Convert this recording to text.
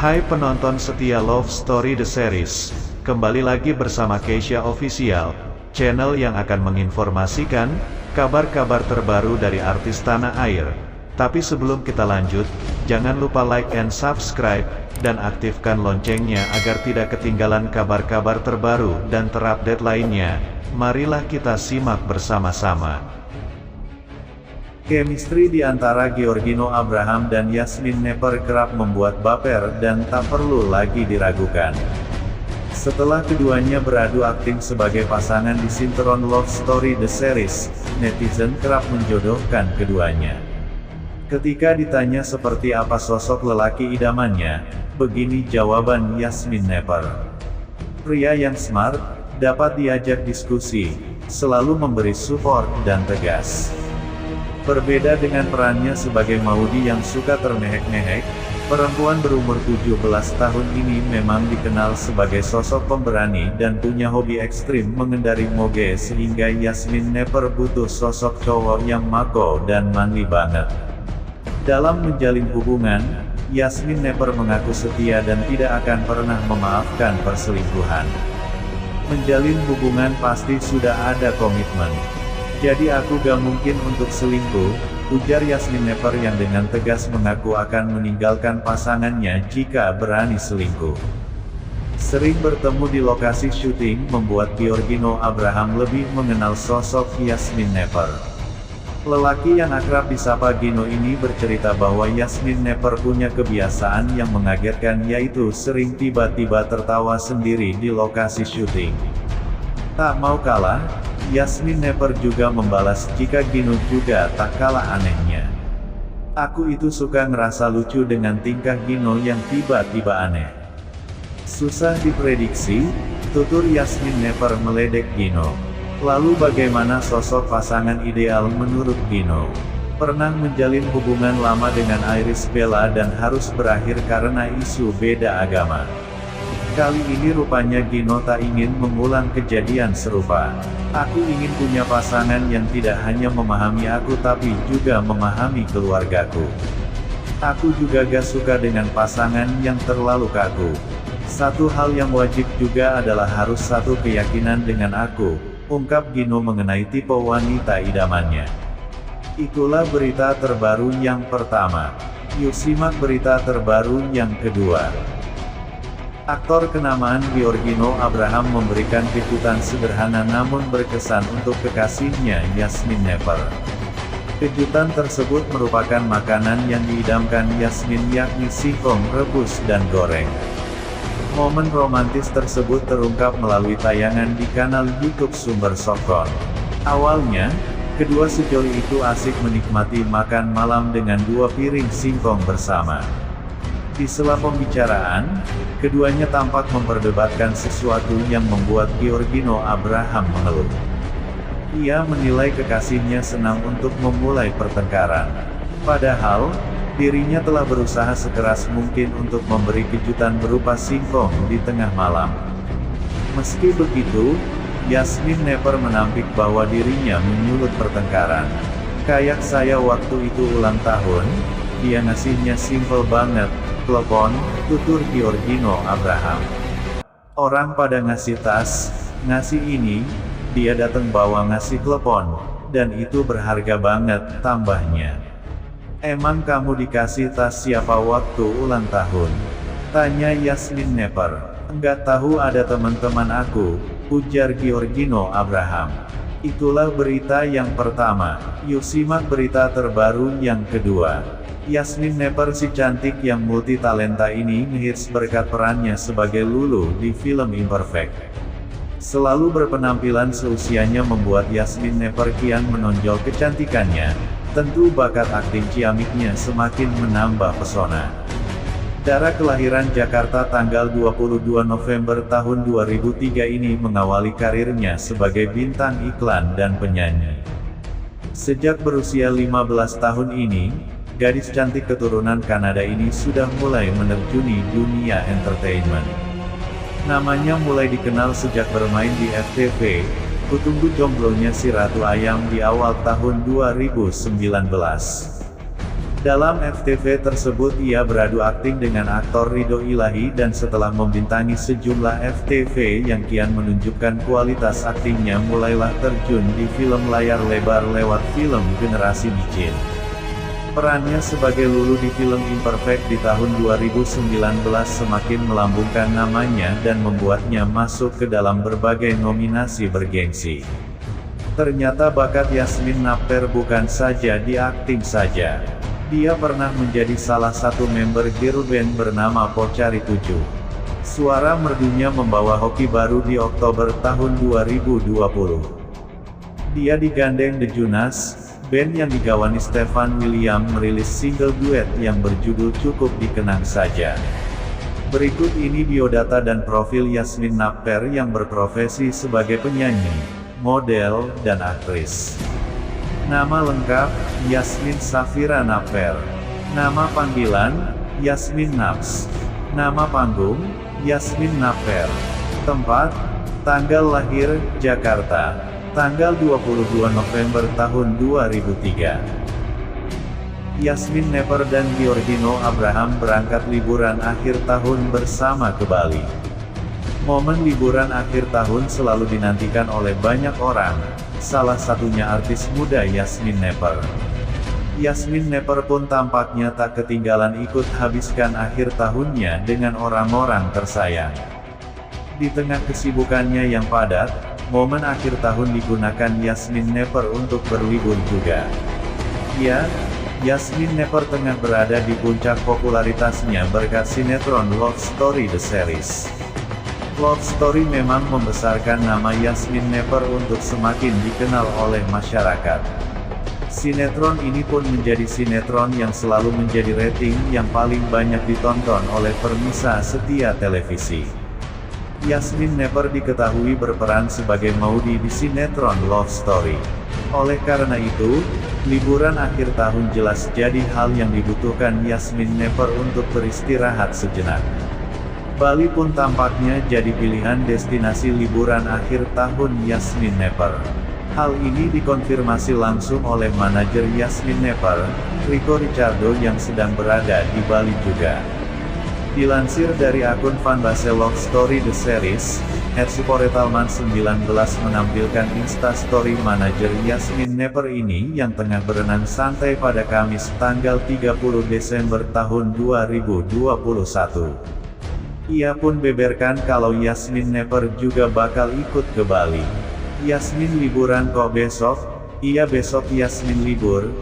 Hai penonton setia Love Story The Series, kembali lagi bersama Keisha Official, channel yang akan menginformasikan kabar-kabar terbaru dari artis tanah air. Tapi sebelum kita lanjut, jangan lupa like and subscribe, dan aktifkan loncengnya agar tidak ketinggalan kabar-kabar terbaru dan terupdate lainnya. Marilah kita simak bersama-sama. Chemistry di antara Giorgino Abraham dan Yasmin Nepper kerap membuat baper dan tak perlu lagi diragukan. Setelah keduanya beradu akting sebagai pasangan di sinetron Love Story The Series, netizen kerap menjodohkan keduanya. Ketika ditanya seperti apa sosok lelaki idamannya, begini jawaban Yasmin Nepper. Pria yang smart, dapat diajak diskusi, selalu memberi support dan tegas. Berbeda dengan perannya sebagai Maudy yang suka termehek-mehek, perempuan berumur 17 tahun ini memang dikenal sebagai sosok pemberani dan punya hobi ekstrim mengendari moge sehingga Yasmin Nepper butuh sosok cowok yang maco dan manly banget. Dalam menjalin hubungan, Yasmin Nepper mengaku setia dan tidak akan pernah memaafkan perselingkuhan. Menjalin hubungan pasti sudah ada komitmen. Jadi aku gak mungkin untuk selingkuh, ujar Yasmin Nepper yang dengan tegas mengaku akan meninggalkan pasangannya jika berani selingkuh. Sering bertemu di lokasi syuting membuat Giorgino Abraham lebih mengenal sosok Yasmin Nepper. Lelaki yang akrab disapa Gino ini bercerita bahwa Yasmin Nepper punya kebiasaan yang mengagetkan, yaitu sering tiba-tiba tertawa sendiri di lokasi syuting. Tak mau kalah, Yasmin Nepper juga membalas jika Gino juga tak kalah anehnya. Aku itu suka ngerasa lucu dengan tingkah Gino yang tiba-tiba aneh. Susah diprediksi, tutur Yasmin Nepper meledek Gino. Lalu bagaimana sosok pasangan ideal menurut Gino? Pernah menjalin hubungan lama dengan Irish Bella dan harus berakhir karena isu beda agama. Kali ini rupanya Gino tak ingin mengulang kejadian serupa. Aku ingin punya pasangan yang tidak hanya memahami aku tapi juga memahami keluargaku. Aku juga gak suka dengan pasangan yang terlalu kaku. Satu hal yang wajib juga adalah harus satu keyakinan dengan aku, ungkap Gino mengenai tipe wanita idamannya. Itulah berita terbaru yang pertama. Yuk simak berita terbaru yang kedua. Aktor kenamaan Giorgino Abraham memberikan kejutan sederhana namun berkesan untuk kekasihnya Yasmin Nepper. Kejutan tersebut merupakan makanan yang diidamkan Yasmin, yakni singkong rebus dan goreng. Momen romantis tersebut terungkap melalui tayangan di kanal YouTube Sumber Sokon. Awalnya, kedua sejoli itu asik menikmati makan malam dengan 2 piring singkong bersama. Di sela pembicaraan, keduanya tampak memperdebatkan sesuatu yang membuat Giorgino Abraham mengeluh. Ia menilai kekasihnya senang untuk memulai pertengkaran. Padahal, dirinya telah berusaha sekeras mungkin untuk memberi kejutan berupa singkong di tengah malam. Meski begitu, Yasmin Nepper menampik bahwa dirinya menyulut pertengkaran. Kayak saya waktu itu ulang tahun, dia ngasihnya simple banget, telepon, tutur Giorgino Abraham. Orang pada ngasih tas, ngasih ini, dia datang bawa ngasih telepon, dan itu berharga banget, tambahnya. Emang kamu dikasih tas siapa waktu ulang tahun? Tanya Yasmin Nepper. Enggak tahu, ada teman-teman aku, ujar Giorgino Abraham. Itulah berita yang pertama. Yuk simak berita terbaru yang kedua. Yasmin Nepper si cantik yang multitalenta ini ngehits berkat perannya sebagai Lulu di film Imperfect. Selalu berpenampilan seusianya membuat Yasmin Nepper kian menonjol kecantikannya. Tentu bakat akting ciamiknya semakin menambah pesona. Dara kelahiran Jakarta tanggal 22 November tahun 2003 ini mengawali karirnya sebagai bintang iklan dan penyanyi. Sejak berusia 15 tahun ini, gadis cantik keturunan Kanada ini sudah mulai menerjuni dunia entertainment. Namanya mulai dikenal sejak bermain di FTV, Kutunggu Jomblonya si Ratu Ayam di awal tahun 2019. Dalam FTV tersebut ia beradu akting dengan aktor Ridho Ilahi dan setelah membintangi sejumlah FTV yang kian menunjukkan kualitas aktingnya mulailah terjun di film layar lebar lewat film Generasi Micin. Perannya sebagai Lulu di film Imperfect di tahun 2019 semakin melambungkan namanya dan membuatnya masuk ke dalam berbagai nominasi bergengsi. Ternyata bakat Yasmin Napper bukan saja di akting saja. Dia pernah menjadi salah satu member girl band bernama Pocari 7. Suara merdunya membawa hoki baru di Oktober tahun 2020. Dia digandeng The Jonas, band yang digawani Stefan William merilis single duet yang berjudul Cukup Dikenang Saja. Berikut ini biodata dan profil Yasmin Napper yang berprofesi sebagai penyanyi, model, dan aktris. Nama lengkap, Yasmin Safira Napper. Nama panggilan, Yasmin Naps. Nama panggung, Yasmin Napper. Tempat, tanggal lahir, Jakarta. Tanggal 22 November tahun 2003. Yasmin Napper dan Giorgino Abraham berangkat liburan akhir tahun bersama ke Bali. Momen liburan akhir tahun selalu dinantikan oleh banyak orang, salah satunya artis muda Yasmin Napper. Yasmin Napper pun tampaknya tak ketinggalan ikut habiskan akhir tahunnya dengan orang-orang tersayang. Di tengah kesibukannya yang padat, momen akhir tahun digunakan Yasmin Napper untuk berlibur juga. Ya, Yasmin Napper tengah berada di puncak popularitasnya berkat sinetron Love Story The Series. Love Story memang membesarkan nama Yasmin Napper untuk semakin dikenal oleh masyarakat. Sinetron ini pun menjadi sinetron yang selalu menjadi rating yang paling banyak ditonton oleh pemirsa setia televisi. Yasmin Napper diketahui berperan sebagai Maudy di sinetron Love Story. Oleh karena itu, liburan akhir tahun jelas jadi hal yang dibutuhkan Yasmin Napper untuk beristirahat sejenak. Bali pun tampaknya jadi pilihan destinasi liburan akhir tahun Yasmin Napper. Hal ini dikonfirmasi langsung oleh manajer Yasmin Napper, Rico Ricardo yang sedang berada di Bali juga. Dilansir dari akun fanbase Love Story The Series, @suporetalman19 menampilkan instastory manajer Yasmin Napper ini yang tengah berenang santai pada Kamis tanggal 30 Desember tahun 2021. Ia pun beberkan kalau Yasmin Napper juga bakal ikut ke Bali. Yasmin liburan kok besok? Iya besok Yasmin libur,